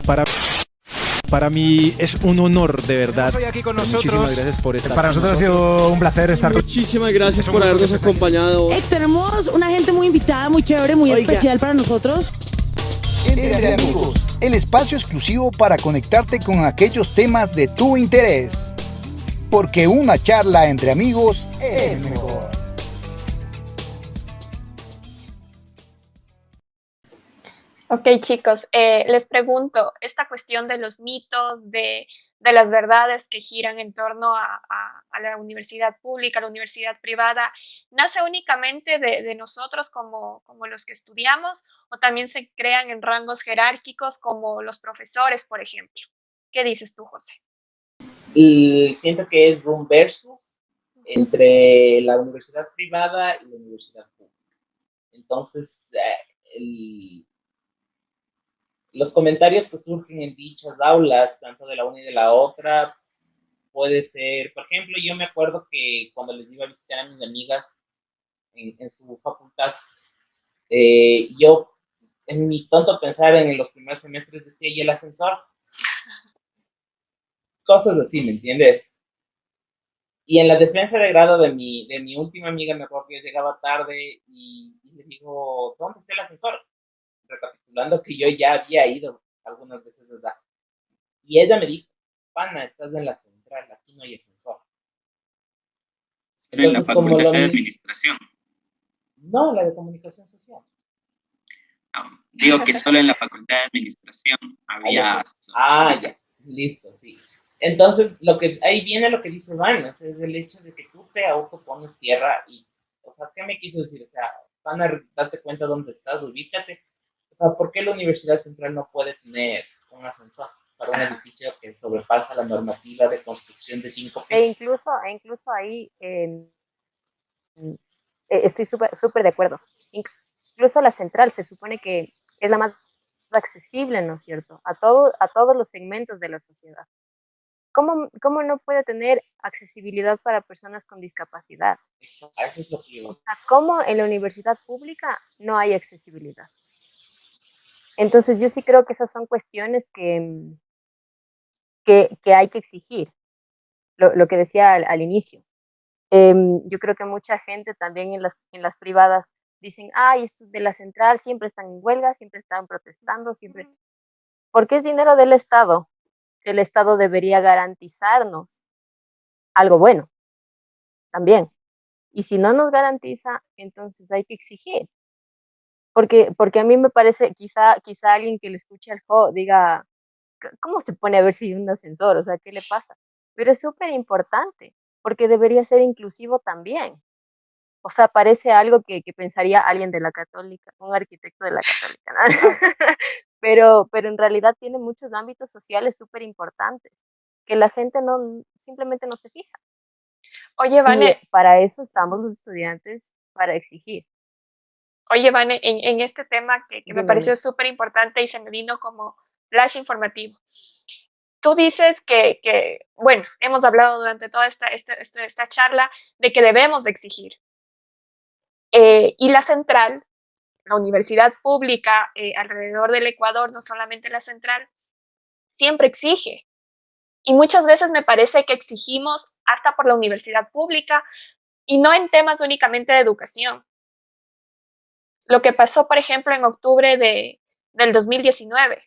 Para, para mí es un honor, de verdad. Hoy aquí con nosotros. Muchísimas gracias por estar Para con nosotros ha sido un placer estar con... Muchísimas gracias por habernos acompañado. Tenemos una gente muy invitada, muy chévere, muy especial para nosotros. Entre Amigos, el espacio exclusivo para conectarte con aquellos temas de tu interés. Porque una charla entre amigos es mejor. Ok, chicos, les pregunto, esta cuestión de los mitos, de las verdades que giran en torno a la universidad pública, a la universidad privada, ¿nace únicamente de nosotros como los que estudiamos o también se crean en rangos jerárquicos como los profesores, por ejemplo? ¿Qué dices tú, José? Y siento que es un versus entre la universidad privada y la universidad pública. Entonces, los comentarios que surgen en dichas aulas, tanto de la una y de la otra, puede ser, por ejemplo, yo me acuerdo que cuando les iba a visitar a mis amigas en su facultad, yo en mi tonto pensar en los primeros semestres decía, ¿y el ascensor? Cosas así, ¿me entiendes? Y en la defensa de grado de mi última amiga, me acuerdo que yo llegaba tarde y le digo, ¿dónde está el ascensor? Recapitulando que yo ya había ido algunas veces allá. Y ella me dijo, pana, estás en la central, aquí no hay ascensor. Pero en la facultad de administración. No, la de comunicación social. No, digo que solo en la facultad de administración había ascensor. Ya, listo, sí. Entonces, ahí viene lo que dice Van, o sea, es el hecho de que tú te autopones tierra y, o sea, ¿qué me quiso decir? O sea, van a darte cuenta dónde estás, ubícate. O sea, ¿por qué la Universidad Central no puede tener un ascensor para un edificio que sobrepasa la normativa de construcción de 5 pisos? Incluso ahí estoy súper de acuerdo. Incluso la central se supone que es la más accesible, ¿no es cierto? A todos los segmentos de la sociedad. ¿Cómo no puede tener accesibilidad para personas con discapacidad? Eso es lo que yo... O sea, ¿cómo en la universidad pública no hay accesibilidad? Entonces yo sí creo que esas son cuestiones que hay que exigir, lo que decía al inicio. Yo creo que mucha gente también en las privadas dicen, ay, estos de la central siempre están en huelga, siempre están protestando, siempre... Porque es dinero del Estado, que el Estado debería garantizarnos algo bueno también. Y si no nos garantiza, entonces hay que exigir. Porque a mí me parece, quizá alguien que le escuche al Jo diga, ¿cómo se pone a ver si hay un ascensor? O sea, ¿qué le pasa? Pero es súper importante, porque debería ser inclusivo también. O sea, parece algo que pensaría alguien de la católica, un arquitecto de la católica, ¿no? pero en realidad tiene muchos ámbitos sociales súper importantes, que la gente simplemente no se fija. Oye, Vane. Y para eso estamos los estudiantes, para exigir. Oye, Vane, en este tema que me pareció súper importante y se me vino como flash informativo. Tú dices que, bueno, hemos hablado durante toda esta charla de que debemos de exigir. Y la central, la universidad pública alrededor del Ecuador, no solamente la central, siempre exige. Y muchas veces me parece que exigimos hasta por la universidad pública y no en temas únicamente de educación. Lo que pasó, por ejemplo, en octubre del 2019.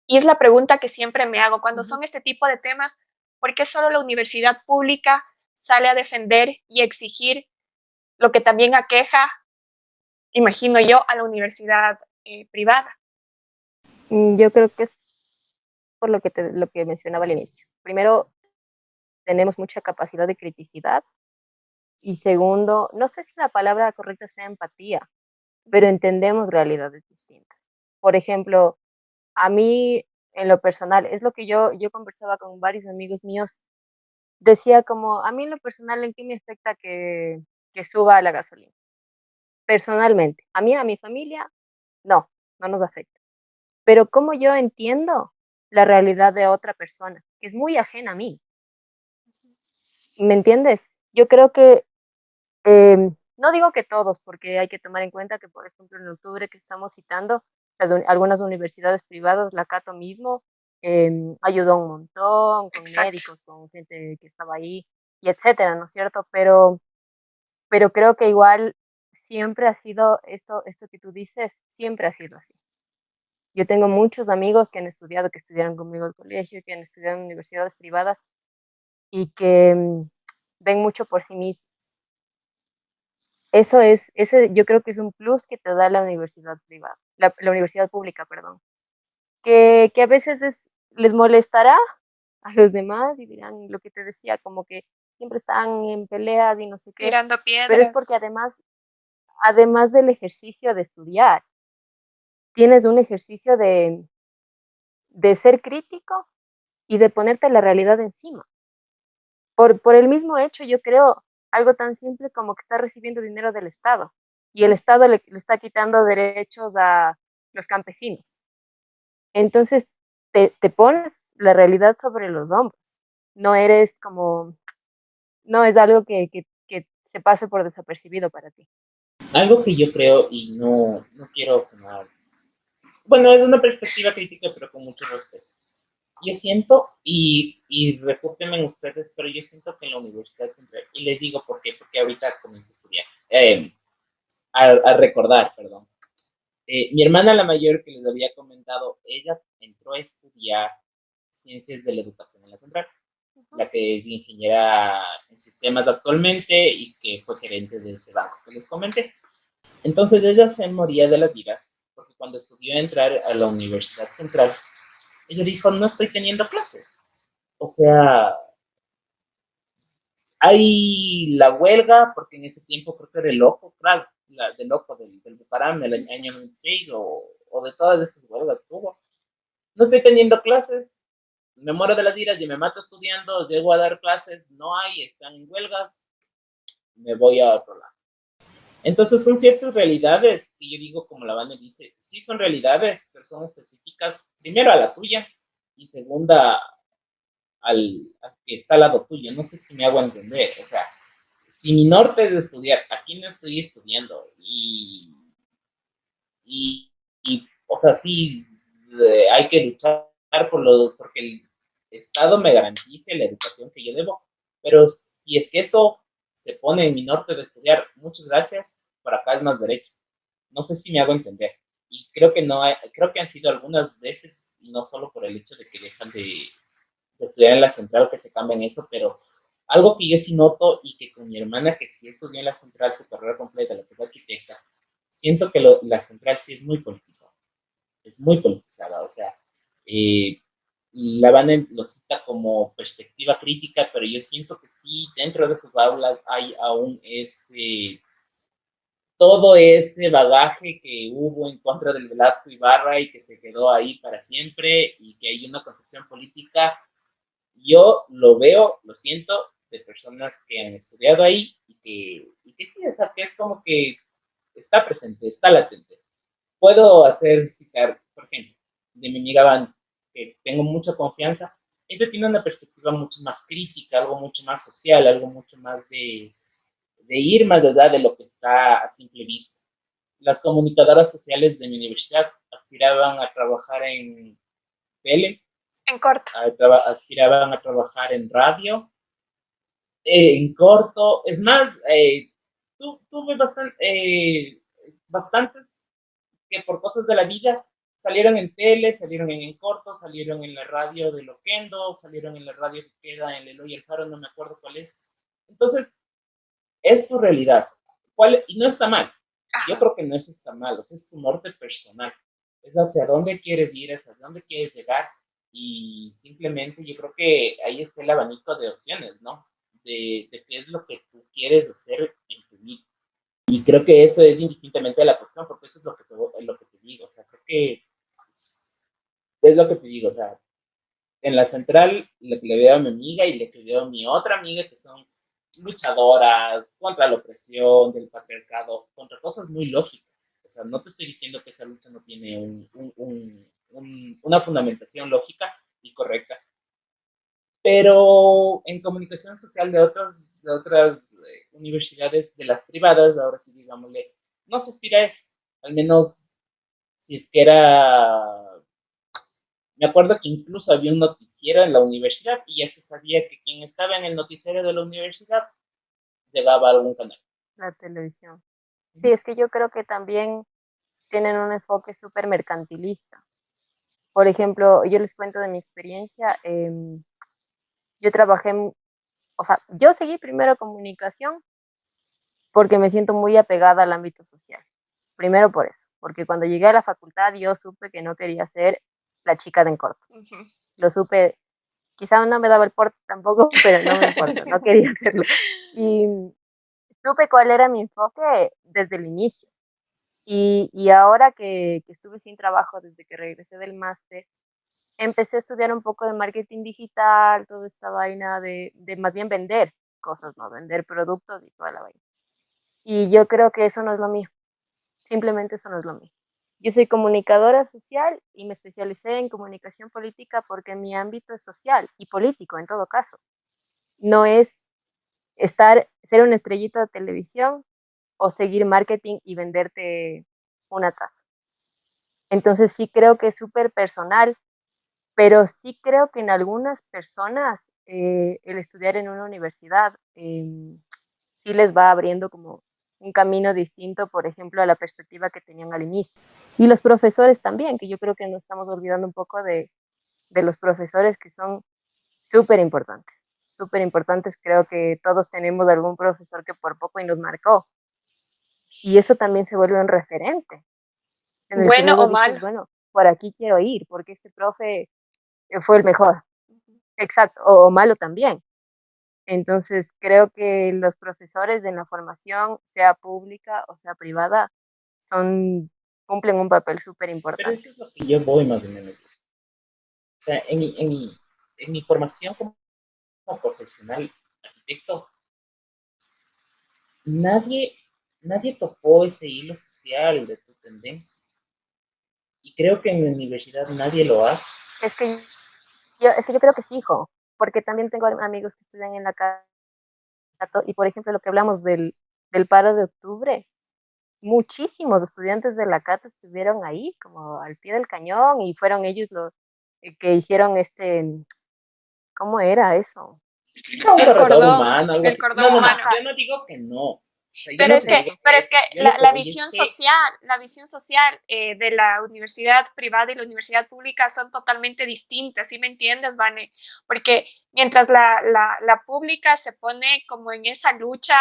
Y es la pregunta que siempre me hago. Cuando son este tipo de temas, ¿por qué solo la universidad pública sale a defender y exigir lo que también aqueja, imagino yo, a la universidad privada? Yo creo que es por lo que mencionaba al inicio. Primero, tenemos mucha capacidad de criticidad. Y segundo, no sé si la palabra correcta sea empatía, pero entendemos realidades distintas. Por ejemplo, a mí, en lo personal, es lo que yo conversaba con varios amigos míos, decía como, a mí en lo personal, ¿en qué me afecta que suba la gasolina? Personalmente, a mi familia, no nos afecta. Pero ¿cómo yo entiendo la realidad de otra persona, que es muy ajena a mí? ¿Me entiendes? Yo creo que no digo que todos, porque hay que tomar en cuenta que, por ejemplo, en octubre que estamos citando, algunas universidades privadas, la Cato mismo, ayudó un montón con Exacto. médicos, con gente que estaba ahí, y etcétera, ¿no es cierto? Pero creo que igual siempre ha sido esto que tú dices, siempre ha sido así. Yo tengo muchos amigos que han estudiado, que estudiaron conmigo el colegio, que han estudiado en universidades privadas y que ven mucho por sí mismos. Ese yo creo que es un plus que te da la universidad privada, la universidad pública, perdón, que a veces les molestará a los demás y dirán lo que te decía, como que siempre están en peleas y no sé qué, Tirando pero es porque piedras. además del ejercicio de estudiar, tienes un ejercicio de ser crítico y de ponerte la realidad encima. Por el mismo hecho, yo creo, algo tan simple como que está recibiendo dinero del Estado y el Estado le está quitando derechos a los campesinos. Entonces, te pones la realidad sobre los hombros. No eres como, no es algo que se pase por desapercibido para ti. Algo que yo creo y no quiero sonar, bueno, es una perspectiva crítica, pero con mucho respeto. Yo siento, y refútenme ustedes, pero yo siento que en la Universidad Central, y les digo por qué, porque ahorita comienzo a estudiar, a recordar, perdón. Mi hermana, la mayor que les había comentado, ella entró a estudiar ciencias de la educación en la Central, la que es ingeniera en sistemas actualmente y que fue gerente de ese banco que les comenté. Entonces ella se moría de las vidas, porque cuando estudió entrar a la Universidad Central, ella dijo, no estoy teniendo clases. O sea, hay la huelga, porque en ese tiempo creo que era el loco, claro, del loco del Bucaram, el año 96, o de todas esas huelgas que hubo. No estoy teniendo clases, me muero de las iras y me mato estudiando, llego a dar clases, no hay, están en huelgas, me voy a otro lado. Entonces son ciertas realidades que yo digo, como la Vane dice, sí son realidades, pero son específicas, primero a la tuya y segunda al que está al lado tuyo. No sé si me hago entender. O sea, si mi norte es estudiar, aquí no estoy estudiando y o sea, sí hay que luchar porque el Estado me garantice la educación que yo debo, pero si es que eso se pone en mi norte de estudiar, muchas gracias, por acá es más derecho. No sé si me hago entender. Y creo que no creo que han sido algunas veces, y no solo por el hecho de que dejan de estudiar en la central que se cambian eso, pero algo que yo sí noto y que con mi hermana que sí estudió en la central su carrera completa, la que es arquitecta, siento que la central sí es muy politizada, o sea, eh, la van lo cita como perspectiva crítica, pero yo siento que sí, dentro de sus aulas hay aún todo ese bagaje que hubo en contra del Velasco Ibarra y que se quedó ahí para siempre y que hay una concepción política. Yo lo veo, lo siento, de personas que han estudiado ahí y que sí, o sea, que es como que está presente, está latente. Puedo hacer citar, por ejemplo, de mi amiga Van, que tengo mucha confianza. Ella tiene una perspectiva mucho más crítica, algo mucho más social, algo mucho más de ir más allá de lo que está a simple vista. Las comunicadoras sociales de mi universidad aspiraban a trabajar en tele, En corto. aspiraban a trabajar en radio, en corto. Es más, tuve bastantes que por cosas de la vida salieron en tele, salieron en corto, salieron en la radio de Loquendo, salieron en la radio que queda en Eloy El Faro, no me acuerdo cuál es. Entonces, es tu realidad. Y no está mal. Yo creo que no eso está mal, o sea, es tu norte personal. Es hacia dónde quieres ir, es hacia dónde quieres llegar. Y simplemente yo creo que ahí está el abanico de opciones, ¿no? De qué es lo que tú quieres hacer en tu vida. Y creo que eso es indistintamente de la persona, porque eso es lo que te digo. O sea, creo que es lo que te digo. O sea, en la central le veo a mi amiga y le veo a mi otra amiga que son luchadoras contra la opresión del patriarcado, contra cosas muy lógicas. O sea, no te estoy diciendo que esa lucha no tiene una fundamentación lógica y correcta, pero en comunicación social de otras universidades, de las privadas, ahora sí digámosle, no se aspira a eso, al menos si es que era... Me acuerdo que incluso había un noticiero en la universidad y ya se sabía que quien estaba en el noticiero de la universidad llegaba a algún canal. La televisión. Sí, es que yo creo que también tienen un enfoque súper mercantilista. Por ejemplo, yo les cuento de mi experiencia. Yo trabajé, o sea, yo seguí primero comunicación porque me siento muy apegada al ámbito social. Primero por eso, porque cuando llegué a la facultad yo supe que no quería ser la chica de en corto. Lo supe, quizá no me daba el porte tampoco, pero no me importa, no quería hacerlo. Y supe cuál era mi enfoque desde el inicio. Y ahora que estuve sin trabajo desde que regresé del máster, empecé a estudiar un poco de marketing digital, toda esta vaina de más bien vender cosas, ¿no? Vender productos y toda la vaina. Y yo creo que eso no es lo mío. Simplemente eso no es lo mío. Yo soy comunicadora social y me especialicé en comunicación política porque mi ámbito es social y político en todo caso. No es ser una estrellita de televisión o seguir marketing y venderte una taza. Entonces sí creo que es súper personal, pero sí creo que en algunas personas el estudiar en una universidad sí les va abriendo como un camino distinto, por ejemplo, a la perspectiva que tenían al inicio. Y los profesores también, que yo creo que nos estamos olvidando un poco de los profesores que son súper importantes. Súper importantes, creo que todos tenemos algún profesor que por poco y nos marcó. Y eso también se vuelve un referente. En el que Bueno luego o dices, malo. bueno, por aquí quiero ir, porque este profe fue el mejor. Exacto, o malo también. Entonces, creo que los profesores en la formación, sea pública o sea privada, cumplen un papel súper Pero importante. eso es lo que yo voy más o menos. O sea, en mi formación como profesional arquitecto, nadie tocó ese hilo social de tu tendencia. Y creo que en la universidad nadie lo hace. Es que yo creo que sí, hijo, porque también tengo amigos que estudian en la Cato y, por ejemplo, lo que hablamos del paro de octubre, muchísimos estudiantes de la Cato estuvieron ahí, como al pie del cañón, y fueron ellos los que hicieron ¿cómo era eso? Un El corredor cordón, humano, algo el así. cordón No, humano. yo no digo que no. O sea, yo Pero no es te que, digo pero es que yo lo la voy visión es que social, de la universidad privada y la universidad pública son totalmente distintas, ¿sí me entiendes, Vane? Porque mientras la pública se pone como en esa lucha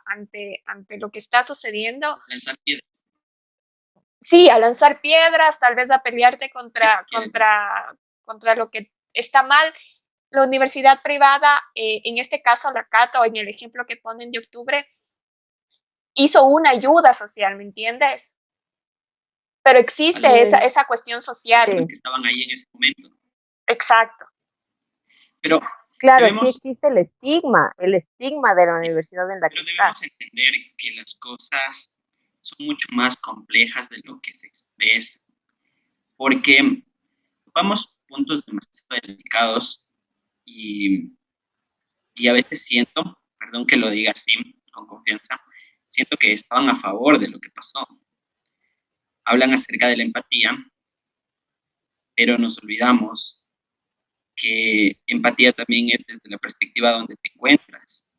ante lo que está sucediendo, Lanzar piedras. sí, a lanzar piedras, tal vez a pelearte contra lo que está mal. La universidad privada, en este caso la Cato, en el ejemplo que ponen de octubre, hizo una ayuda social, ¿me entiendes? Pero existe esa cuestión social. Personas que estaban ahí en ese momento. Exacto. Pero claro, debemos, sí existe el estigma de la universidad en la que pero está. debemos entender que las cosas son mucho más complejas de lo que se expresa, porque ocupamos puntos demasiado delicados y a veces siento, perdón que lo diga así, con confianza, siento que estaban a favor de lo que pasó. Hablan acerca de la empatía, pero nos olvidamos que empatía también es desde la perspectiva donde te encuentras,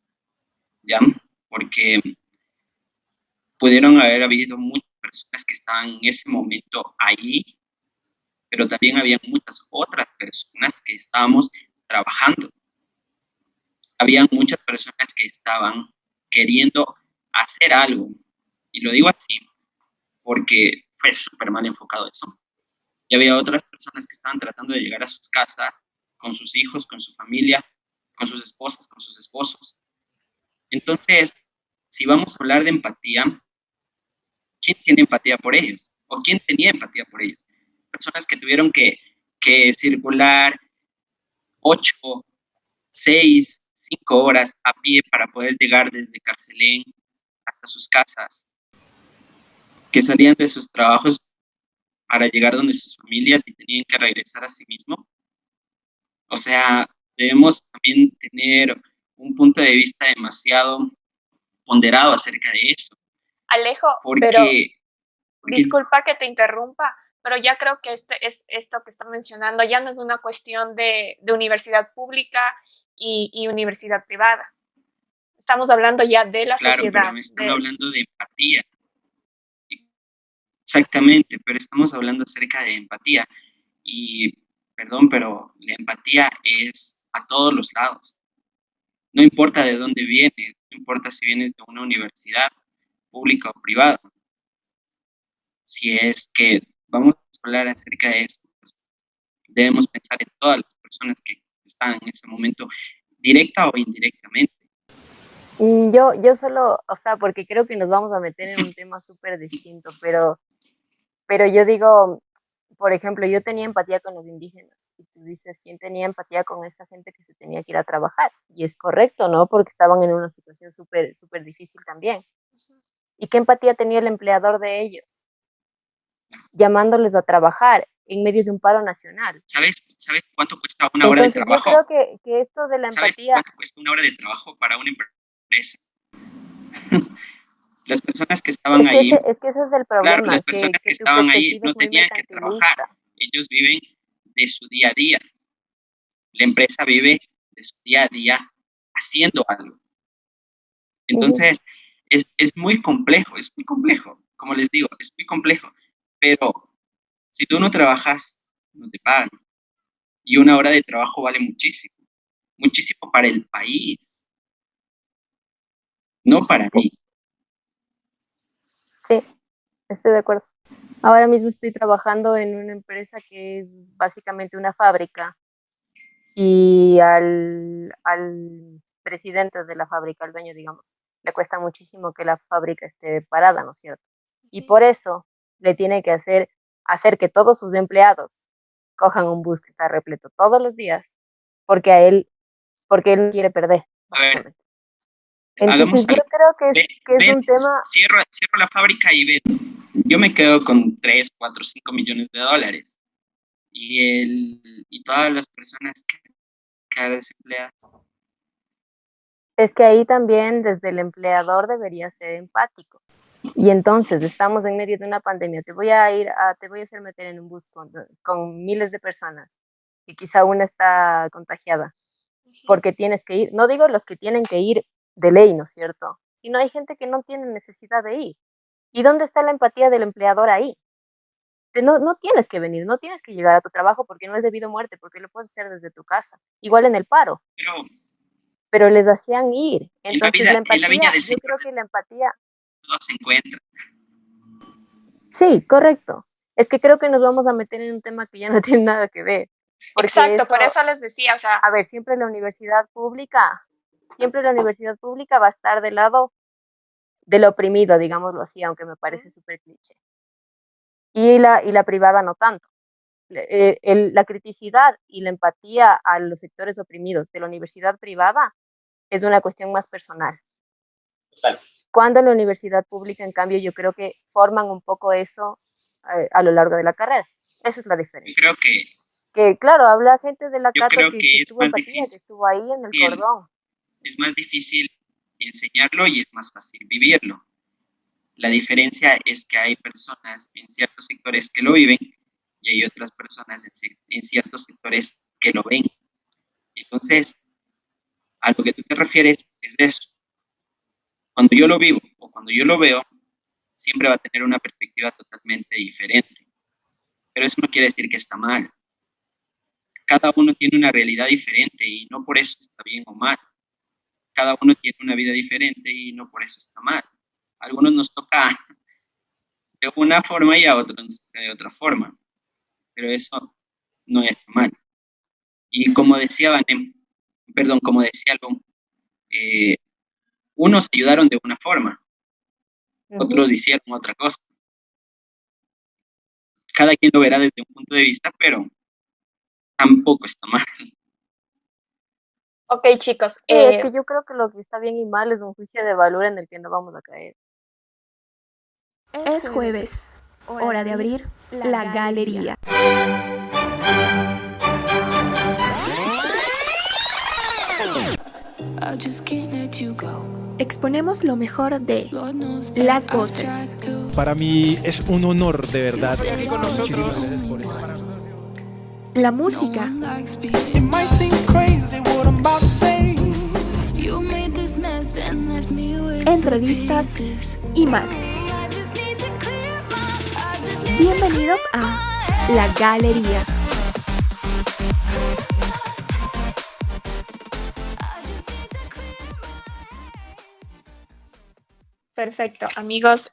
¿ya? Porque pudieron haber habido muchas personas que estaban en ese momento ahí, pero también había muchas otras personas que estábamos trabajando. Habían muchas personas que estaban queriendo hacer algo, y lo digo así porque fue súper mal enfocado eso. Y había otras personas que estaban tratando de llegar a sus casas con sus hijos, con su familia, con sus esposas, con sus esposos. Entonces, si vamos a hablar de empatía, ¿quién tiene empatía por ellos? ¿O quién tenía empatía por ellos? Personas que tuvieron que circular 8, 6, 5 horas a pie para poder llegar desde Carcelén hasta sus casas, que salían de sus trabajos para llegar donde sus familias y tenían que regresar a sí mismos. O sea, debemos también tener un punto de vista demasiado ponderado acerca de eso. Alejo, porque disculpa que te interrumpa, pero ya creo que esto que está mencionando ya no es una cuestión de universidad pública y universidad privada. Estamos hablando ya de la sociedad. Pero me están hablando de empatía. Exactamente, pero estamos hablando acerca de empatía. Y, perdón, pero la empatía es a todos los lados. No importa de dónde vienes, no importa si vienes de una universidad pública o privada. Si es que vamos a hablar acerca de esto, pues debemos pensar en todas las personas que están en ese momento, directa o indirectamente. Yo solo, o sea, porque creo que nos vamos a meter en un tema súper distinto, pero yo digo, por ejemplo, yo tenía empatía con los indígenas, y tú dices, ¿quién tenía empatía con esta gente que se tenía que ir a trabajar? Y es correcto, ¿no? Porque estaban en una situación súper difícil también. ¿Y qué empatía tenía el empleador de ellos? Llamándoles a trabajar en medio de un paro nacional. ¿Sabes cuánto cuesta una hora de trabajo? Entonces yo creo que esto de la empatía... ¿Sabes cuánto cuesta una hora de trabajo para una empresa? Las personas que estaban ahí... Es que ese es el problema. Claro, las personas que estaban ahí no tenían que trabajar. Ellos viven de su día a día. La empresa vive de su día a día haciendo algo. Entonces, es muy complejo, como les digo, es muy complejo. Pero si tú no trabajas, no te pagan. Y una hora de trabajo vale muchísimo. Muchísimo para el país. No para mí. Sí, estoy de acuerdo. Ahora mismo estoy trabajando en una empresa que es básicamente una fábrica y al presidente de la fábrica, al dueño, digamos, le cuesta muchísimo que la fábrica esté parada, ¿no es cierto? Y por eso le tiene que hacer que todos sus empleados cojan un bus que está repleto todos los días porque él no quiere perder, básicamente. Entonces yo creo que es un tema... Cierro la fábrica y ve, yo me quedo con 3, 4, 5 millones de dólares. Y todas las personas que quedan desempleadas. Es que ahí también desde el empleador debería ser empático. Y entonces estamos en medio de una pandemia, te voy a hacer meter en un bus con miles de personas y quizá una está contagiada porque tienes que ir. No digo los que tienen que ir de ley, ¿no es cierto? Sino hay gente que no tiene necesidad de ir. ¿Y dónde está la empatía del empleador ahí? No tienes que venir, no tienes que llegar a tu trabajo porque no es debido a muerte, porque lo puedes hacer desde tu casa. Igual en el paro. Pero les hacían ir. Entonces la empatía, yo creo que la empatía... No se encuentra. Sí, correcto. Es que creo que nos vamos a meter en un tema que ya no tiene nada que ver. Exacto, por eso les decía, o sea... A ver, siempre la universidad pública va a estar del lado del oprimido, digámoslo así, aunque me parece súper cliché. Y la privada no tanto. La criticidad y la empatía a los sectores oprimidos de la universidad privada es una cuestión más personal. Total. Cuando en la universidad pública, en cambio, yo creo que forman un poco eso a lo largo de la carrera. Esa es la diferencia. Yo creo que claro, habla gente de la carrera que estuvo empatía, que estuvo ahí en el cordón. Es más difícil enseñarlo y es más fácil vivirlo. La diferencia es que hay personas en ciertos sectores que lo viven y hay otras personas en ciertos sectores que lo ven. Entonces, a lo que tú te refieres es eso. Cuando yo lo vivo o cuando yo lo veo, siempre va a tener una perspectiva totalmente diferente. Pero eso no quiere decir que está mal. Cada uno tiene una realidad diferente y no por eso está bien o mal. Cada uno tiene una vida diferente y no por eso está mal. A algunos nos toca de una forma y a otros nos toca de otra forma. Pero eso no es mal. Y como decía Alon, unos ayudaron de una forma, otros hicieron otra cosa. Cada quien lo verá desde un punto de vista, pero tampoco está mal. Ok, chicos. Sí, es que yo creo que lo que está bien y mal es un juicio de valor en el que no vamos a caer. Es jueves, hora de abrir la galería. Exponemos lo mejor de las voces. Para mí es un honor, de verdad. Muchísimas gracias por estar. La música. Entrevistas y más. Bienvenidos a La Galería. Perfecto, amigos.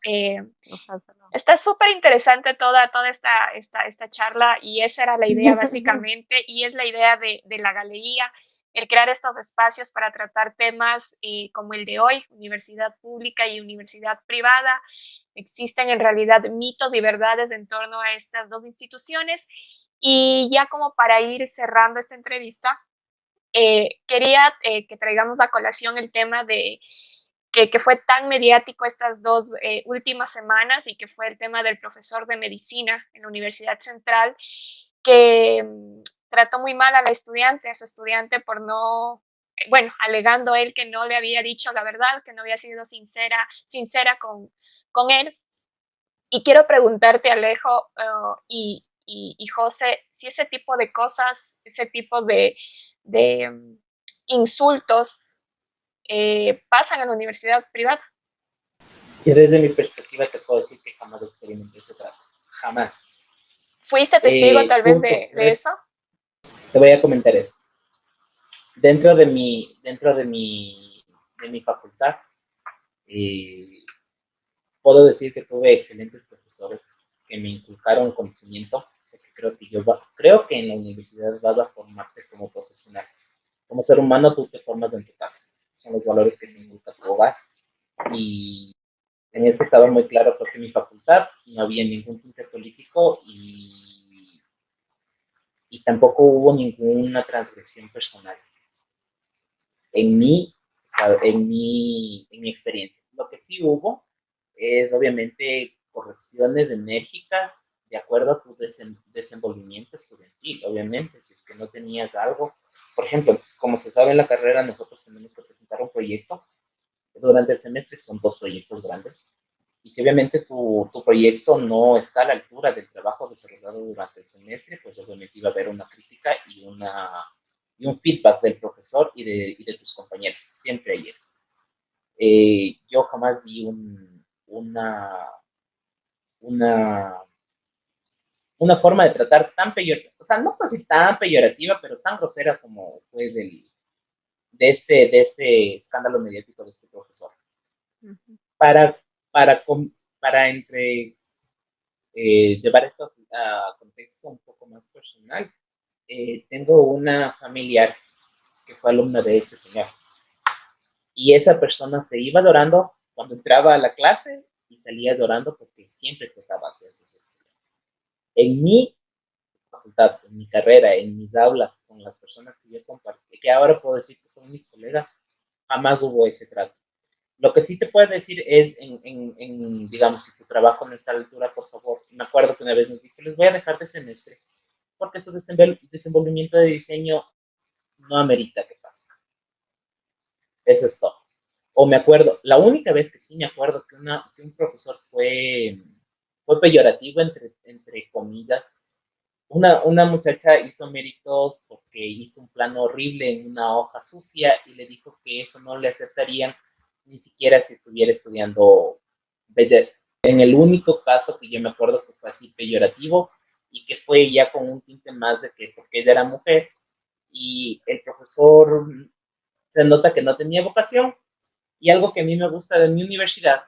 Está súper interesante toda esta charla y esa era la idea básicamente y es la idea de la galería, el crear estos espacios para tratar temas como el de hoy, universidad pública y universidad privada. Existen en realidad mitos y verdades en torno a estas dos instituciones y ya como para ir cerrando esta entrevista, quería que traigamos a colación el tema de que fue tan mediático estas dos últimas semanas y que fue el tema del profesor de medicina en la Universidad Central que trató muy mal a su estudiante por no, alegando él que no le había dicho la verdad, que no había sido sincera con él. Y quiero preguntarte, Alejo y José, si ese tipo de cosas, ese tipo de insultos pasan en la universidad privada. Yo desde mi perspectiva te puedo decir que jamás experimenté ese trato, jamás. ¿Fuiste testigo tal vez de eso? Te voy a comentar eso. Dentro de mi facultad, puedo decir que tuve excelentes profesores que me inculcaron conocimiento, porque creo que en la universidad vas a formarte como profesional. Como ser humano tú te formas en tu casa. Son los valores que te inculca tu hogar. Y en eso estaba muy claro porque en mi facultad no había ningún tinte político y tampoco hubo ninguna transgresión personal. En mi experiencia. Lo que sí hubo es obviamente correcciones enérgicas de acuerdo a tu desenvolvimiento estudiantil. Obviamente, si es que no tenías algo. Por ejemplo, como se sabe en la carrera, nosotros tenemos que presentar un proyecto. Durante el semestre son 2 proyectos grandes. Y si obviamente tu proyecto no está a la altura del trabajo desarrollado durante el semestre, pues obviamente iba a haber una crítica y un feedback del profesor y de tus compañeros. Siempre hay eso. Yo jamás vi una forma de tratar tan peyorativa, o sea, no así tan peyorativa, pero tan grosera como fue de este escándalo mediático de este profesor. Uh-huh. Para llevar esto a contexto un poco más personal, tengo una familiar que fue alumna de ese señor. Y esa persona se iba llorando cuando entraba a la clase y salía llorando porque siempre trataba hacia esos estudiantes. En mi facultad, en mi carrera, en mis aulas, con las personas que yo compartí, que ahora puedo decir que son mis colegas, jamás hubo ese trato. Lo que sí te puedo decir es, digamos, si tu trabajo no está a la altura, por favor, me acuerdo que una vez nos dijo, les voy a dejar de semestre, porque su desenvolvimiento de diseño no amerita que pase. Eso es todo. O me acuerdo, la única vez que sí me acuerdo que un profesor fue peyorativo, entre comillas. Una muchacha hizo méritos porque hizo un plano horrible en una hoja sucia y le dijo que eso no le aceptarían ni siquiera si estuviera estudiando belleza. En el único caso que yo me acuerdo que fue así peyorativo y que fue ya con un tinte más de que porque ella era mujer y el profesor se nota que no tenía vocación. Y algo que a mí me gusta de mi universidad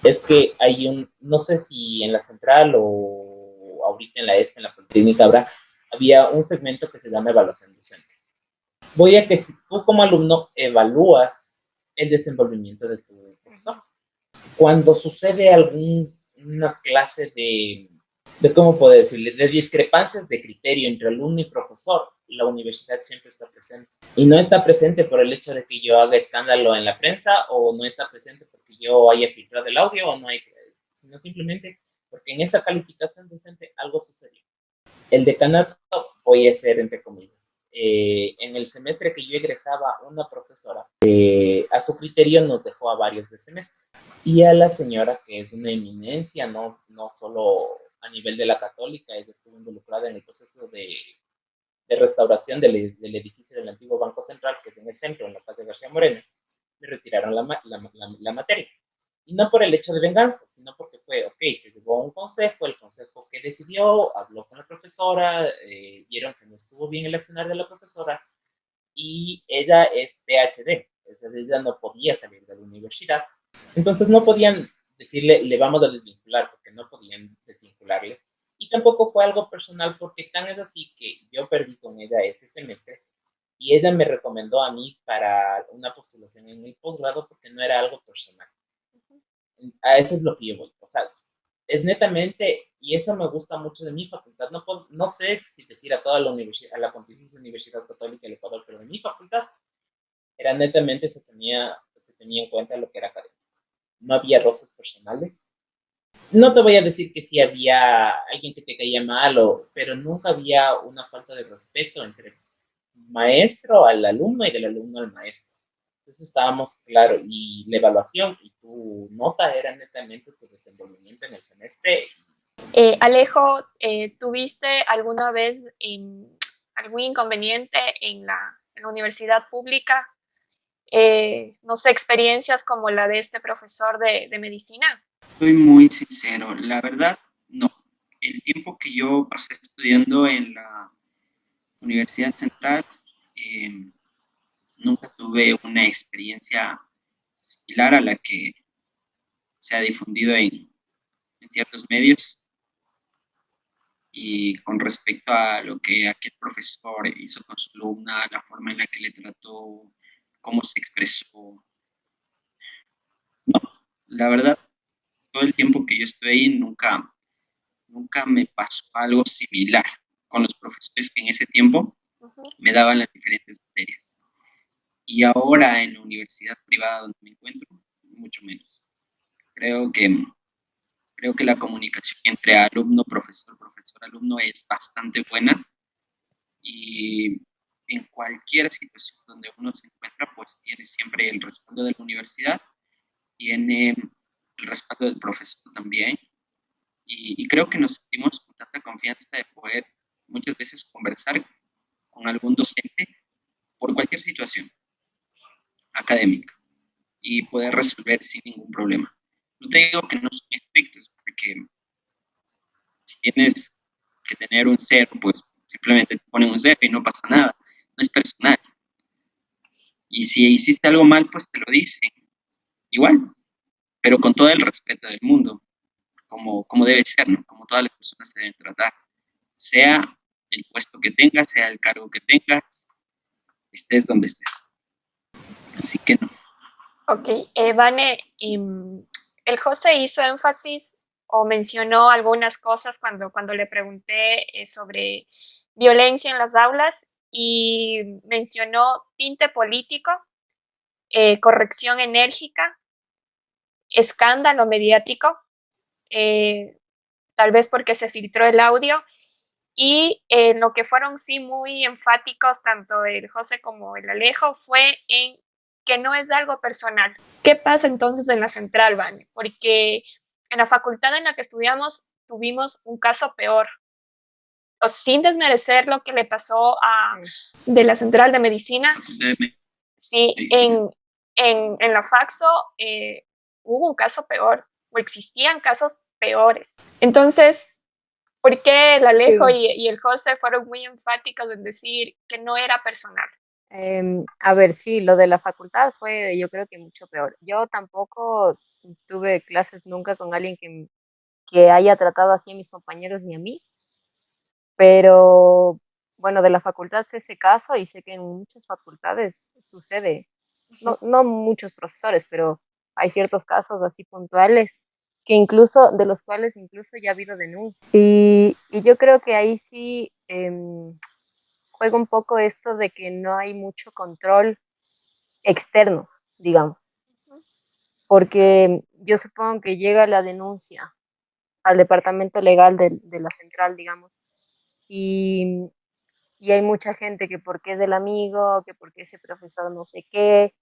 es que hay no sé si en la Central o ahorita en la ESP, en la Politécnica había un segmento que se llama evaluación docente. Voy a que si tú como alumno evalúas el desenvolvimiento de tu profesor. Cuando sucede alguna clase de ¿cómo puedo decirle? De discrepancias de criterio entre alumno y profesor, la universidad siempre está presente. Y no está presente por el hecho de que yo haga escándalo en la prensa o no está presente porque yo haya filtrado el audio o no hay, sino simplemente porque en esa calificación docente algo sucedió. El decanato, voy a ser entre comillas, en el semestre que yo egresaba, una profesora, a su criterio nos dejó a varios de semestre. Y a la señora, que es una eminencia, no solo a nivel de la católica, ella estuvo involucrada en el proceso de restauración del edificio del antiguo Banco Central, que es en el centro, en la calle García Moreno, le retiraron la materia. Y no por el hecho de venganza, sino porque fue, ok, se llegó a un consejo, el consejo que decidió, habló con la profesora, vieron que no estuvo bien el accionar de la profesora, y ella es PhD, entonces ella no podía salir de la universidad. Entonces no podían decirle, le vamos a desvincular, porque no podían desvincularle. Y tampoco fue algo personal, porque tan es así que yo perdí con ella ese semestre, y ella me recomendó a mí para una postulación en el posgrado, porque no era algo personal. A eso es lo que yo voy. O sea, es netamente, y eso me gusta mucho de mi facultad. No sé si decir a toda la universidad, a la Pontificia Universidad Católica del Ecuador, pero en mi facultad era netamente, se tenía en cuenta lo que era académico. No había roces personales. No te voy a decir que sí había alguien que te caía mal, pero nunca había una falta de respeto entre maestro al alumno y del alumno al maestro. Entonces estábamos claro, y la evaluación y tu nota era netamente tu desenvolvimiento en el semestre. Alejo, ¿tuviste alguna vez algún inconveniente en la universidad pública? No sé, experiencias como la de este profesor de medicina. Soy muy sincero, la verdad, no. El tiempo que yo pasé estudiando en la Universidad Central, nunca tuve una experiencia similar a la que se ha difundido en ciertos medios. Y con respecto a lo que aquel profesor hizo con su alumna, la forma en la que le trató, cómo se expresó, no, la verdad, todo el tiempo que yo estuve ahí nunca me pasó algo similar con los profesores que en ese tiempo me daban las diferentes materias. Y ahora en la universidad privada donde me encuentro, mucho menos. Creo que la comunicación entre alumno, profesor, alumno es bastante buena, y en cualquier situación donde uno se encuentra, pues tiene siempre el respaldo de la universidad, tiene el respaldo del profesor también, y creo que nos sentimos con tanta confianza de poder muchas veces conversar con algún docente por cualquier situación académica y poder resolver sin ningún problema. No te digo que no son estrictos, porque si tienes que tener un cero, pues simplemente te ponen un cero y no pasa nada, no es personal. Y si hiciste algo mal, pues te lo dicen, igual, pero con todo el respeto del mundo, como debe ser, ¿no? Como todas las personas se deben tratar, sea el puesto que tengas, sea el cargo que tengas, estés donde estés. Así que no. Ok, Vane, el José hizo énfasis o mencionó algunas cosas cuando le pregunté sobre violencia en las aulas, y mencionó tinte político, corrección enérgica, escándalo mediático, tal vez porque se filtró el audio, y lo que fueron sí muy enfáticos tanto el José como el Alejo fue en que no es algo personal. ¿Qué pasa entonces en la central, Vane? Porque en la facultad en la que estudiamos tuvimos un caso peor. O sin desmerecer lo que le pasó de la central de medicina, sí, en la Faxo hubo un caso peor, o existían casos peores. Entonces, ¿por qué el Alejo y el José fueron muy enfáticos en decir que no era personal? A ver, sí, lo de la facultad fue, yo creo que mucho peor. Yo tampoco tuve clases nunca con alguien que haya tratado así a mis compañeros ni a mí, pero bueno, de la facultad sé ese caso y sé que en muchas facultades sucede, no muchos profesores, pero hay ciertos casos así puntuales que incluso, de los cuales incluso ya ha habido denuncias. Y yo creo que ahí sí juega un poco esto de que no hay mucho control externo, digamos. Porque yo supongo que llega la denuncia al departamento legal de la central, digamos, y y hay mucha gente que porque es del amigo, que porque ese profesor no sé qué,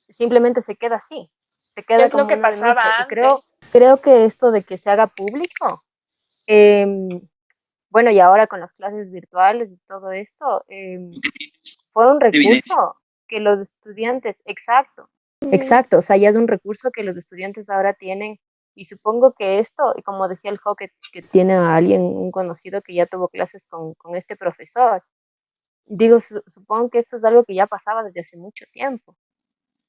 simplemente se queda así, se queda Es lo como que una denuncia. pasaba Y creo, antes. creo que esto de que se haga público, bueno, y ahora con las clases virtuales y todo esto, fue un evidencia. recurso que los estudiantes, exacto, o sea, ya es un recurso que los estudiantes ahora tienen. Y supongo que esto, y como decía el Jo, que tiene a alguien, un conocido que ya tuvo clases con este profesor, digo, supongo que esto es algo que ya pasaba desde hace mucho tiempo,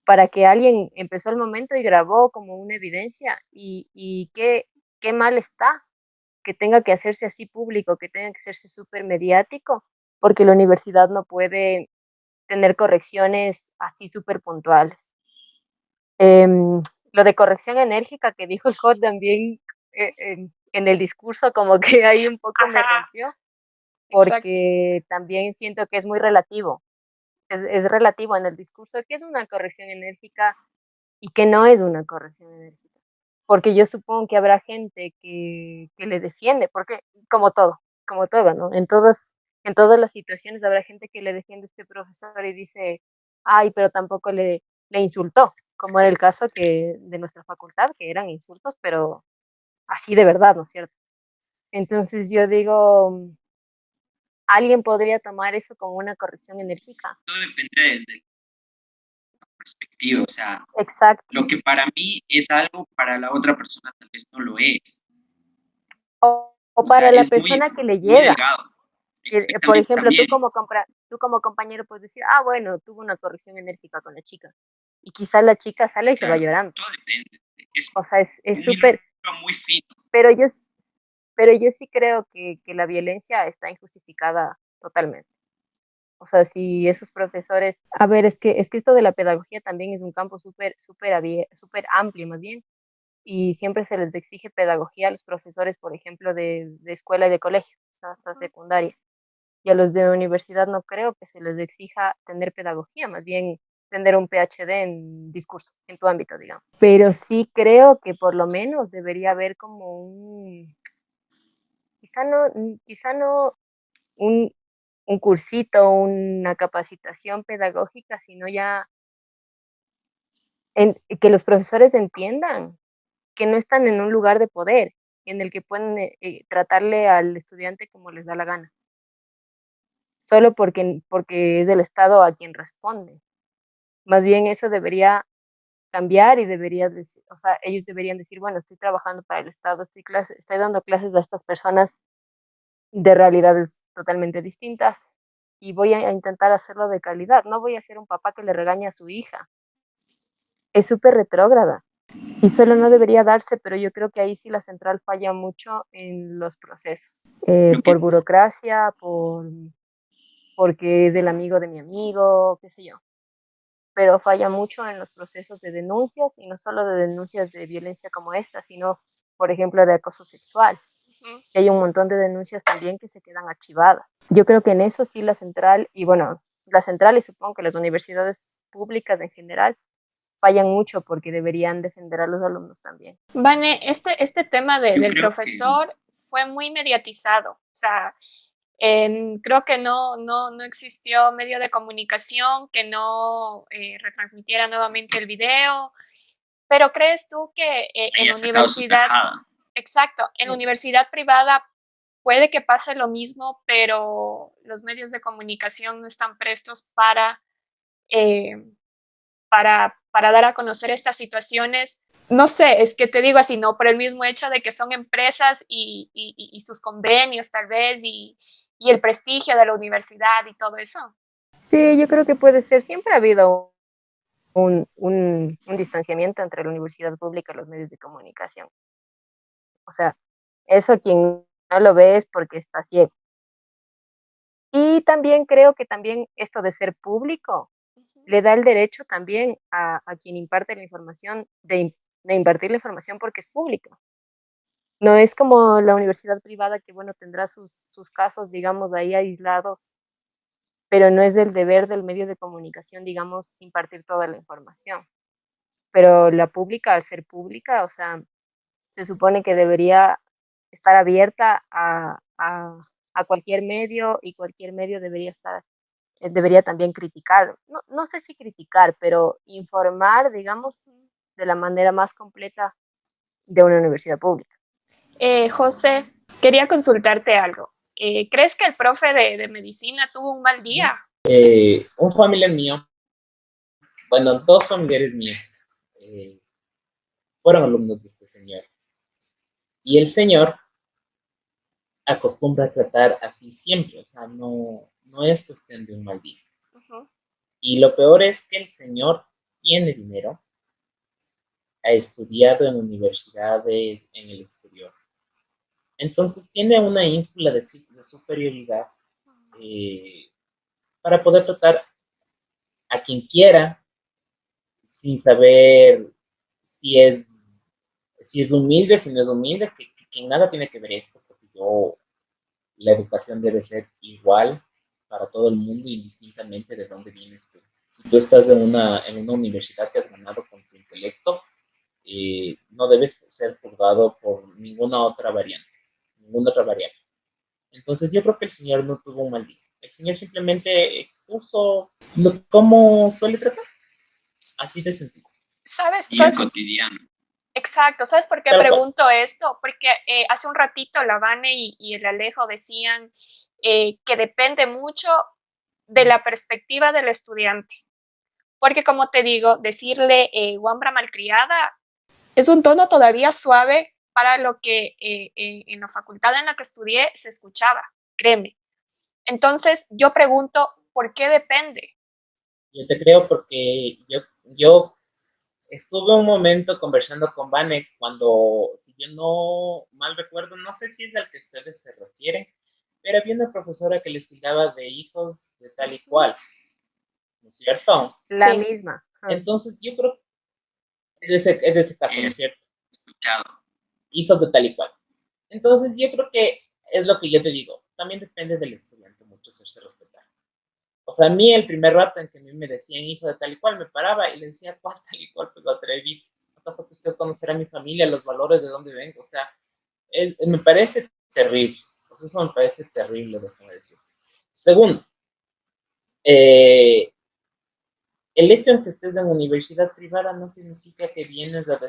para que alguien empezó el momento y grabó como una evidencia, y qué mal está que tenga que hacerse así público, que tenga que hacerse súper mediático, porque la universidad no puede tener correcciones así súper puntuales. Lo de corrección enérgica que dijo el Hot también en el discurso, como que ahí un poco me Ajá, rompió, exacto. porque también siento que es muy relativo. Es relativo en el discurso que es una corrección enérgica y que no es una corrección enérgica. Porque yo supongo que habrá gente que le defiende, porque como todo, ¿no? En todas las situaciones habrá gente que le defiende a este profesor y dice, ay, pero tampoco le insultó, como en el caso de nuestra facultad, que eran insultos, pero así de verdad, ¿no es cierto? Entonces yo digo, alguien podría tomar eso como una corrección enérgica. Todo depende desde la perspectiva, o sea, Exacto. lo que para mí es algo, para la otra persona tal vez no lo es. O sea, para la es muy, persona que le muy llega. delgado. Por Exactamente, ejemplo, también. tú como compañero puedes decir, ah, bueno, tuvo una corrección enérgica con la chica. Y quizás la chica sale y se va Claro, llorando. todo depende. Es O sea, es un súper, hilo muy fino. pero yo sí creo que la violencia está injustificada totalmente. O sea, si esos profesores, a ver, es que esto de la pedagogía también es un campo súper amplio más bien, y siempre se les exige pedagogía a los profesores, por ejemplo, de escuela y de colegio, o sea, hasta secundaria. Y a los de universidad no creo que se les exija tener pedagogía, más bien tener un PhD en discurso, en tu ámbito, digamos. Pero sí creo que por lo menos debería haber como quizá no un, un cursito, una capacitación pedagógica, sino ya que los profesores entiendan que no están en un lugar de poder en el que pueden tratarle al estudiante como les da la gana, solo porque es del Estado a quien responde. Más bien eso debería cambiar y o sea, ellos deberían decir, bueno, estoy trabajando para el Estado, estoy dando clases a estas personas de realidades totalmente distintas y voy a intentar hacerlo de calidad. No voy a ser un papá que le regaña a su hija. Es súper retrógrada y solo no debería darse, pero yo creo que ahí sí la central falla mucho en los procesos, por burocracia, porque es del amigo de mi amigo, qué sé yo. Pero falla mucho en los procesos de denuncias, y no solo de denuncias de violencia como esta, sino, por ejemplo, de acoso sexual. Y hay un montón de denuncias también que se quedan archivadas. Yo creo que en eso sí la central, y bueno, la central y supongo que las universidades públicas en general, fallan mucho porque deberían defender a los alumnos también. Vane, este tema del creo profesor fue muy mediatizado. O sea, creo que no existió medio de comunicación que no retransmitiera nuevamente el video. Pero ¿crees tú que en la haya sacado su universidad, tajada. exacto, en la universidad privada puede que pase lo mismo, pero los medios de comunicación no están prestos eh, para dar a conocer estas situaciones? No sé, es que te digo así, no, por el mismo hecho de que son empresas y sus convenios tal vez y el prestigio de la universidad y todo eso. Sí, yo creo que puede ser. Siempre ha habido un distanciamiento entre la universidad pública y los medios de comunicación. O sea, eso quien no lo ve es porque está ciego. Y también creo que también esto de ser público le da el derecho también a quien imparte la información de impartir la información porque es pública. No es como la universidad privada que, bueno, tendrá sus casos, digamos, ahí aislados, pero no es del deber del medio de comunicación, digamos, impartir toda la información. Pero la pública, al ser pública, o sea, se supone que debería estar abierta a a cualquier medio y cualquier medio debería también criticar, no sé si criticar, pero informar, digamos, de la manera más completa de una universidad pública. José, quería consultarte algo. ¿Crees que el profe de medicina tuvo un mal día? Un familiar mío, bueno, dos familiares míos, fueron alumnos de este señor. Y el señor acostumbra a tratar así siempre, o sea, no es cuestión de un mal día. Y lo peor es que el señor tiene dinero, ha estudiado en universidades en el exterior. Entonces tiene una íncula de superioridad para poder tratar a quien quiera sin saber si es humilde, si no es humilde, que nada tiene que ver esto, porque la educación debe ser igual para todo el mundo, indistintamente de dónde vienes tú. Si tú estás en una universidad que has ganado con tu intelecto, no debes ser juzgado por ninguna otra variable. Entonces yo creo que el señor no tuvo un mal día. El señor simplemente expuso cómo suele tratar. Así de sencillo. ¿Sabes? Y el cotidiano. Exacto. ¿Sabes por qué pregunto esto? Porque hace un ratito la Vane y el Alejo decían que depende mucho de la perspectiva del estudiante. Porque como te digo, decirle guambra malcriada es un tono todavía suave para lo que en la facultad en la que estudié se escuchaba, créeme. Entonces yo pregunto, ¿por qué depende? Yo te creo porque yo estuve un momento conversando con Vane cuando, si yo no mal recuerdo, no sé si es al que ustedes se refieren, pero había una profesora que les tiraba de hijos de tal y cual, ¿no es cierto? La misma. Entonces yo creo que es de ese caso, ¿no es cierto? Escuchado. Hijos de tal y cual. Entonces yo creo que es lo que yo te digo, también depende del estudiante mucho hacerse respetar. O sea, a mí el primer rato en que a mí me decían hijo de tal y cual, me paraba y le decía, ¿cuál tal y cual? Pues atrevido. ¿Acaso que usted conocer a mi familia, los valores de dónde vengo? O sea, me parece terrible. O sea, eso me parece terrible, déjame decir. Segundo, el hecho en que estés en universidad privada no significa que vienes a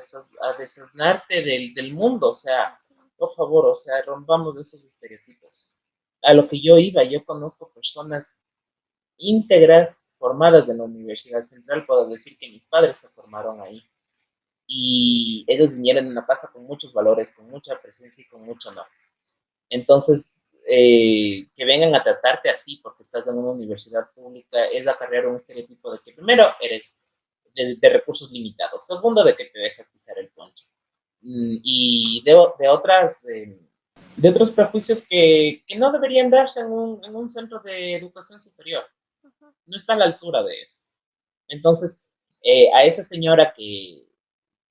desasnarte del mundo. O sea, por favor, o sea, rompamos esos estereotipos. A lo que yo iba, yo conozco personas íntegras formadas de la Universidad Central, puedo decir que mis padres se formaron ahí y ellos vinieron en una casa con muchos valores, con mucha presencia y con mucho honor. Entonces, que vengan a tratarte así porque estás en una universidad pública es acarrear un estereotipo de que primero eres de recursos limitados, segundo de que te dejas pisar el poncho y de otros prejuicios que no deberían darse en un centro de educación superior. No está a la altura de eso. Entonces, a esa señora que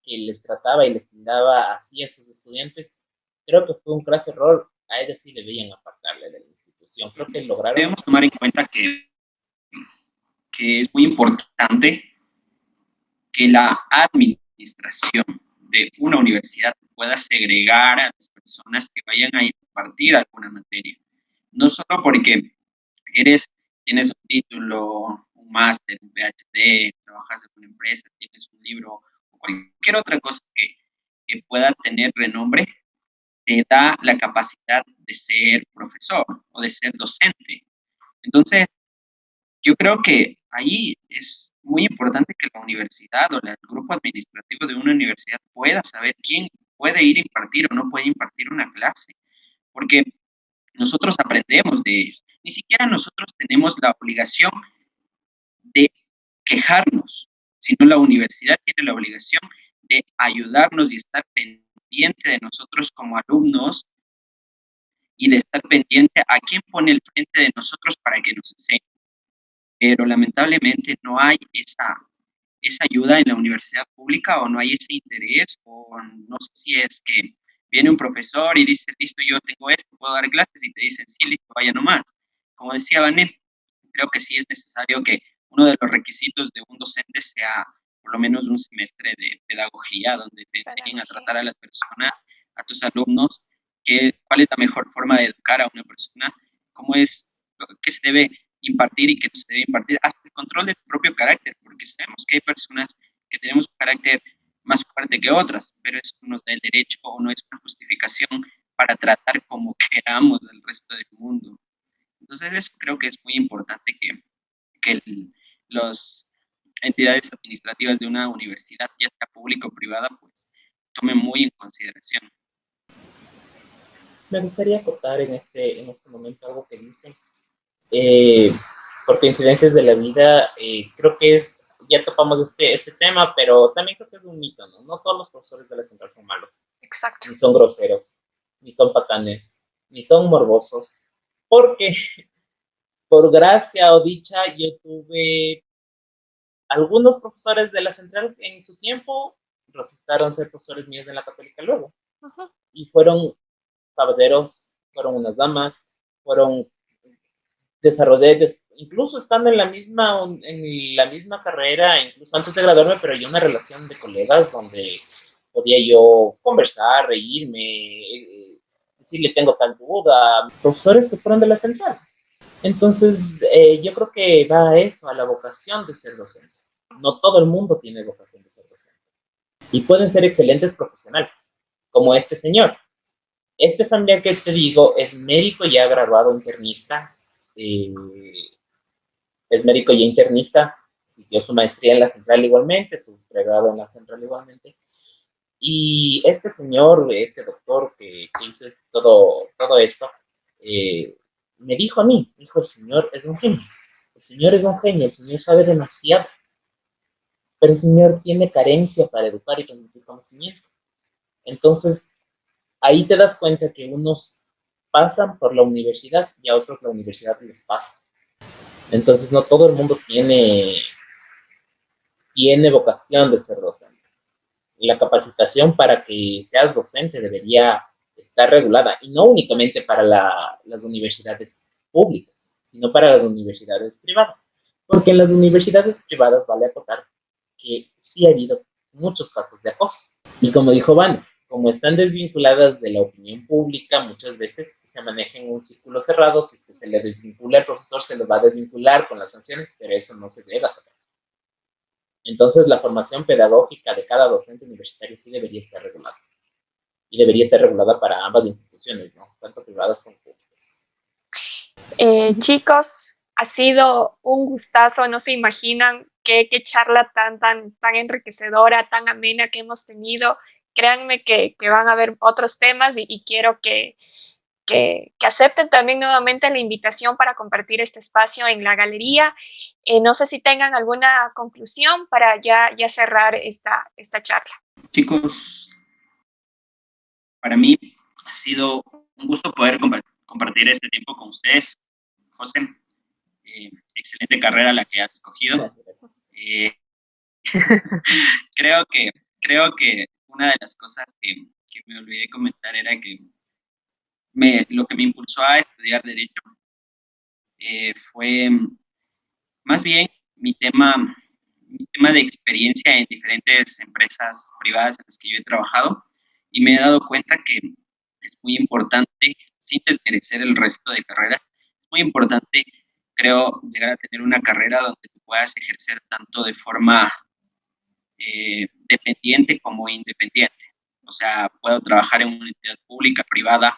les trataba y les tildaba así a sus estudiantes, creo que fue un craso error. A ella sí debían apartarle de la institución. Creo que lograron. Debemos tomar en cuenta que es muy importante que la administración de una universidad pueda segregar a las personas que vayan a impartir alguna materia. No solo porque tienes un título, un máster, un PhD, trabajas en una empresa, tienes un libro o cualquier otra cosa que pueda tener renombre, te da la capacidad de ser profesor o de ser docente. Entonces, yo creo que ahí es muy importante que la universidad o el grupo administrativo de una universidad pueda saber quién puede ir a impartir o no puede impartir una clase, porque nosotros aprendemos de ellos. Ni siquiera nosotros tenemos la obligación de quejarnos, sino la universidad tiene la obligación de ayudarnos y estar pendiente de nosotros como alumnos y de estar pendiente a quién pone el frente de nosotros para que nos enseñe. Pero lamentablemente no hay esa ayuda en la universidad pública o no hay ese interés o no sé si es que viene un profesor y dice, listo, yo tengo esto, puedo dar clases y te dicen, sí, listo, vaya nomás. Como decía Vanel, creo que sí es necesario que uno de los requisitos de un docente sea por lo menos un semestre de pedagogía donde te enseñen a tratar a las personas, a tus alumnos, cuál es la mejor forma de educar a una persona cómo es, qué se debe impartir y qué no se debe impartir, hasta el control de tu propio carácter, porque sabemos que hay personas que tenemos un carácter más fuerte que otras, pero eso no nos da el derecho o no es una justificación para tratar como queramos al resto del mundo. Entonces, eso creo que es muy importante que las entidades administrativas de una universidad, ya sea pública o privada, pues tomen muy en consideración. Me gustaría acotar en este momento algo que dicen. Por coincidencias de la vida, creo que ya topamos este tema, pero también creo que es un mito, ¿no? No todos los profesores de la central son malos. Exacto. Ni son groseros, ni son patanes, ni son morbosos, porque por gracia o dicha yo tuve algunos profesores de la central en su tiempo, resultaron ser profesores míos de la católica luego. Ajá. Y fueron caballeros, fueron unas damas, fueron incluso estando en la misma carrera, incluso antes de graduarme, pero yo una relación de colegas donde podía yo conversar, reírme, decirle tengo tal duda, profesores que fueron de la central. Entonces, yo creo que va a eso, a la vocación de ser docente. No todo el mundo tiene vocación de ser docente. Y pueden ser excelentes profesionales, como este señor. Este familiar que te digo es médico ya graduado internista, es médico ya internista, siguió su maestría en la central igualmente, su pregrado en la central igualmente. Y este señor, este doctor que hizo todo esto, me dijo a mí, el señor es un genio, el señor es un genio, el señor sabe demasiado, pero el señor tiene carencia para educar y transmitir conocimiento. Entonces, ahí te das cuenta que unos pasan por la universidad y a otros la universidad les pasa. Entonces, no todo el mundo tiene vocación de ser docente. La capacitación para que seas docente debería estar regulada, y no únicamente para las universidades públicas, sino para las universidades privadas. Porque en las universidades privadas vale acotar que sí ha habido muchos casos de acoso. Y como dijo Van, como están desvinculadas de la opinión pública, muchas veces se maneja en un círculo cerrado. Si es que se le desvincula al profesor, se lo va a desvincular con las sanciones, pero eso no se debe hacer. Entonces, la formación pedagógica de cada docente universitario sí debería estar regulada. Y debería estar regulada para ambas instituciones, ¿no? Tanto privadas como públicas. Chicos, ha sido un gustazo, no se imaginan qué charla tan enriquecedora, tan amena que hemos tenido. Créanme que van a haber otros temas y quiero que acepten también nuevamente la invitación para compartir este espacio en la galería. No sé si tengan alguna conclusión para ya cerrar esta charla. Chicos, para mí ha sido un gusto poder compartir este tiempo con ustedes. José, excelente carrera la que has escogido. Creo que una de las cosas que me olvidé comentar era que lo que me impulsó a estudiar Derecho fue más bien mi tema de experiencia en diferentes empresas privadas en las que yo he trabajado, y me he dado cuenta que es muy importante, sin desmerecer el resto de carreras, es muy importante, creo, llegar a tener una carrera donde tú puedas ejercer tanto de forma dependiente como independiente. O sea, puedo trabajar en una entidad pública, privada,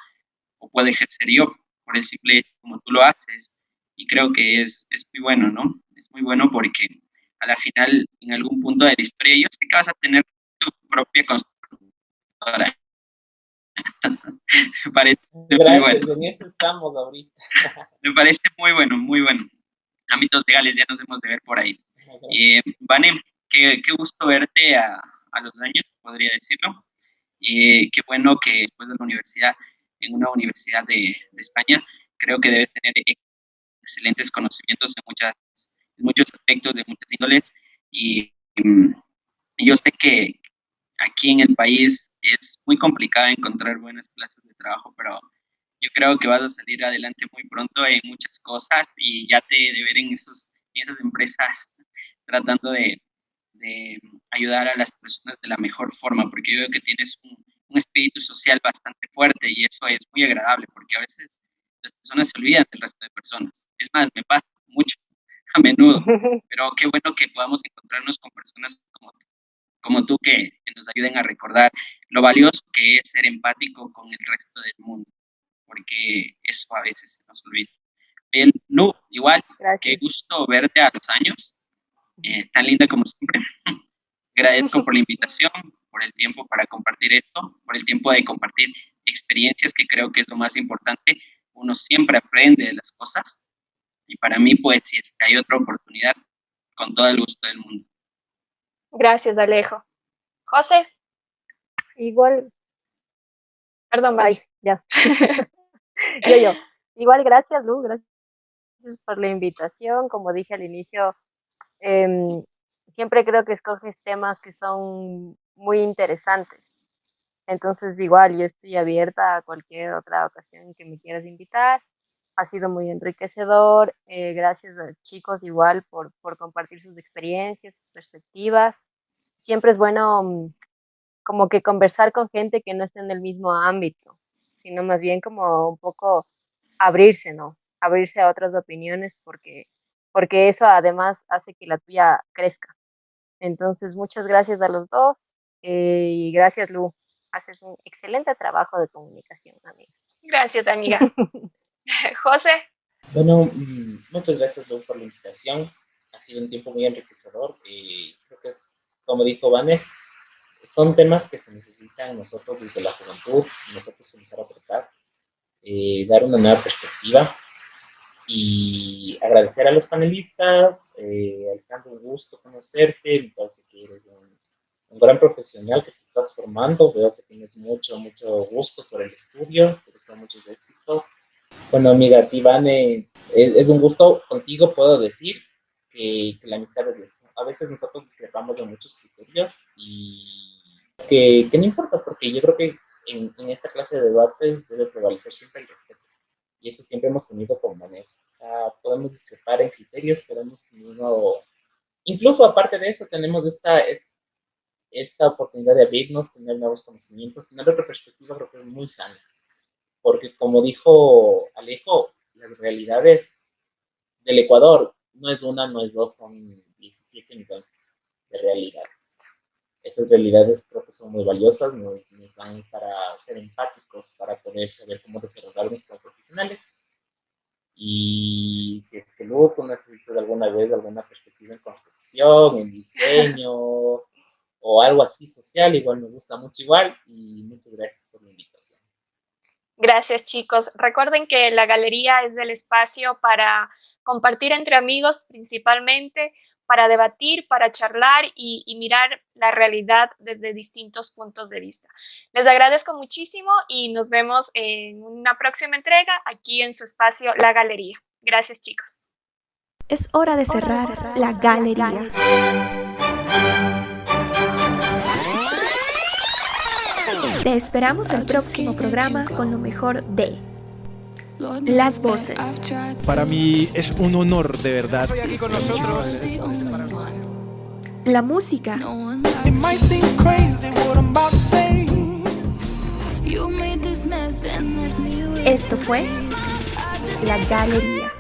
o puedo ejercer yo por el simple hecho como tú lo haces. Y creo que es muy bueno, ¿no? Es muy bueno porque a la final, en algún punto de la historia, yo sé que vas a tener tu propia constructora. Me parece Gracias, muy bueno. En eso estamos ahorita. Me parece muy bueno, muy bueno. Ámbitos legales ya nos hemos de ver por ahí. Vane, qué gusto verte a los años, podría decirlo. Qué bueno que después de la universidad, en una universidad de España, creo que debe tener excelentes conocimientos en muchos aspectos, de muchas índoles, y yo sé que aquí en el país es muy complicado encontrar buenas plazas de trabajo, pero yo creo que vas a salir adelante muy pronto en muchas cosas, y ya te de ver en esas empresas tratando de ayudar a las personas de la mejor forma, porque yo veo que tienes un espíritu social bastante fuerte, y eso es muy agradable, porque a veces las personas se olvidan del resto de personas. Es más, me pasa mucho, a menudo, pero qué bueno que podamos encontrarnos con personas como tú que nos ayuden a recordar lo valioso que es ser empático con el resto del mundo, porque eso a veces se nos olvida. Bien, Lu, igual, qué gusto verte a los años, tan linda como siempre. Agradezco por la invitación, por el tiempo para compartir esto, por el tiempo de compartir experiencias, que creo que es lo más importante. Uno siempre aprende de las cosas, y para mí, pues, si es que hay otra oportunidad, con todo el gusto del mundo. Gracias, Alejo. José. Igual. Perdón, Mari. Ay, ya. yo. Igual, gracias, Lu, gracias por la invitación. Como dije al inicio, siempre creo que escoges temas que son muy interesantes. Entonces, igual, yo estoy abierta a cualquier otra ocasión que me quieras invitar. Ha sido muy enriquecedor. Gracias a chicos igual por compartir sus experiencias, sus perspectivas. Siempre es bueno como que conversar con gente que no esté en el mismo ámbito, sino más bien como un poco abrirse, ¿no? Abrirse a otras opiniones porque eso además hace que la tuya crezca. Entonces, muchas gracias a los dos y gracias, Lu. Haces un excelente trabajo de comunicación, amiga. Gracias, amiga. José. Bueno, muchas gracias, Lu, por la invitación. Ha sido un tiempo muy enriquecedor y creo que es, como dijo Vane, son temas que se necesitan nosotros desde la juventud, nosotros comenzar a tratar, dar una nueva perspectiva y agradecer a los panelistas. Alejandro, un gusto conocerte, me parece que eres un gran profesional que te estás formando, veo que tienes mucho gusto por el estudio, te deseo muchos éxitos. Bueno, amiga, a ti, Vane, es un gusto. Contigo puedo decir que la amistad es eso. A veces nosotros discrepamos de muchos criterios y que no importa, porque yo creo que en esta clase de debates debe prevalecer siempre el respeto. Y eso siempre hemos tenido con Vanessa. O sea, podemos discrepar en criterios, podemos tener incluso aparte de eso, tenemos esta oportunidad de abrirnos, tener nuevos conocimientos, tener otra perspectiva, creo que es muy sana. Porque como dijo Alejo, las realidades del Ecuador no es una, no es dos, son 17 millones de realidades. Esas realidades creo que son muy valiosas, nos dan para ser empáticos, para poder saber cómo desarrollarnos como profesionales. Y si es que luego tú necesitas alguna vez alguna perspectiva en construcción, en diseño o algo así social, igual me gusta mucho igual, y muchas gracias por la invitación. Gracias, chicos. Recuerden que la galería es el espacio para compartir entre amigos principalmente, para debatir, para charlar y mirar la realidad desde distintos puntos de vista. Les agradezco muchísimo y nos vemos en una próxima entrega aquí en su espacio La Galería. Gracias, chicos. Es hora de cerrar La Galería. Te esperamos el próximo programa con lo mejor de Las Voces. Para mí es un honor, de verdad. Estoy aquí con nosotros. La música. Esto fue La Galería.